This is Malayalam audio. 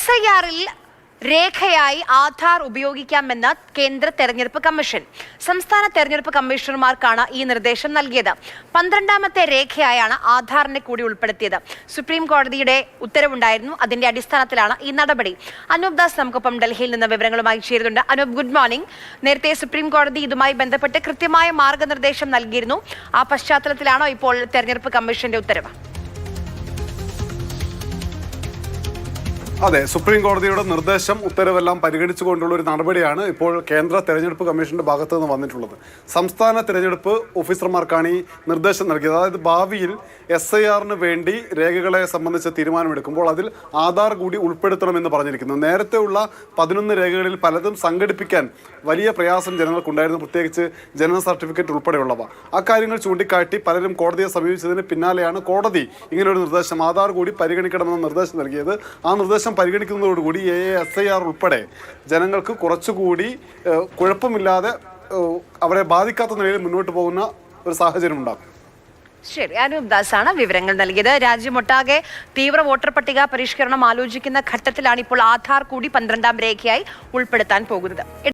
SIR-ൽ രേഖയായി ആധാർ ഉപയോഗിക്കാമെന്ന് കേന്ദ്ര തെരഞ്ഞെടുപ്പ് കമ്മീഷൻ. സംസ്ഥാന തെരഞ്ഞെടുപ്പ് കമ്മീഷണർമാർക്കാണ് ഈ നിർദ്ദേശം നൽകിയത്. 12ാമത്തെ രേഖയായാണ് ആധാറിനെ കൂടി ഉൾപ്പെടുത്തിയത്. സുപ്രീം കോടതിയുടെ ഉത്തരവുണ്ടായിരുന്നു. അതിന്റെ അടിസ്ഥാനത്തിലാണ് ഈ നടപടി. അനൂപ് ദാസ് നമുക്കൊപ്പം ഡൽഹിയിൽ നിന്ന് വിവരങ്ങളുമായി ചേരുന്നുണ്ട്. Anoop, good morning. നേരത്തെ സുപ്രീം കോടതി ഇതുമായി ബന്ധപ്പെട്ട് കൃത്യമായ മാർഗനിർദ്ദേശം നൽകിയിരുന്നു. ആ പശ്ചാത്തലത്തിലാണോ ഇപ്പോൾ തെരഞ്ഞെടുപ്പ് കമ്മീഷന്റെ ഉത്തരവ്? അതെ, സുപ്രീം കോടതിയുടെ നിർദ്ദേശം ഉത്തരവെല്ലാം പരിഗണിച്ചുകൊണ്ടുള്ള ഒരു നടപടിയാണ് ഇപ്പോൾ കേന്ദ്ര തെരഞ്ഞെടുപ്പ് കമ്മീഷന്റെ ഭാഗത്ത് നിന്ന് വന്നിട്ടുള്ളത്. സംസ്ഥാന തെരഞ്ഞെടുപ്പ് ഓഫീസർമാർക്കാണ് ഈ നിർദ്ദേശം നൽകിയത്. അതായത് ഭാവിയിൽ SIR-ന് വേണ്ടി രേഖകളെ സംബന്ധിച്ച് തീരുമാനമെടുക്കുമ്പോൾ അതിൽ ആധാർ കൂടി ഉൾപ്പെടുത്തണമെന്ന് പറഞ്ഞിരിക്കുന്നു. നേരത്തെ ഉള്ള 11 രേഖകളിൽ പലതും സംഘടിപ്പിക്കാൻ വലിയ പ്രയാസം ജനങ്ങൾക്കുണ്ടായിരുന്നു, പ്രത്യേകിച്ച് ജനന സർട്ടിഫിക്കറ്റ് ഉൾപ്പെടെയുള്ളവ. അക്കാര്യങ്ങൾ ചൂണ്ടിക്കാട്ടി പലരും കോടതിയെ സമീപിച്ചതിന് പിന്നാലെയാണ് കോടതി ഇങ്ങനൊരു നിർദ്ദേശം, ആധാർ കൂടി പരിഗണിക്കണമെന്ന നിർദ്ദേശം നൽകിയത്. ആ നിർദ്ദേശം പരിഗണിക്കുന്നതോടുകൂടി SIR ഉൾപ്പെടെ ജനങ്ങൾക്ക് കുറച്ചുകൂടി കുഴപ്പമില്ലാതെ അവരെ ബാധിക്കാത്ത നിലയിൽ മുന്നോട്ട് പോകുന്ന ഒരു സാഹചര്യം ഉണ്ടാകും. ശരി, അനൂപ് ദാസാണ് വിവരങ്ങൾ നൽകിയത്. രാജ്യമൊട്ടാകെ തീവ്ര വോട്ടർ പട്ടിക പരിഷ്കരണം ആലോചിക്കുന്ന ഘട്ടത്തിലാണ് ഇപ്പോൾ ആധാർ കൂടി 12ാം രേഖയായി ഉൾപ്പെടുത്താൻ പോകുന്നത്.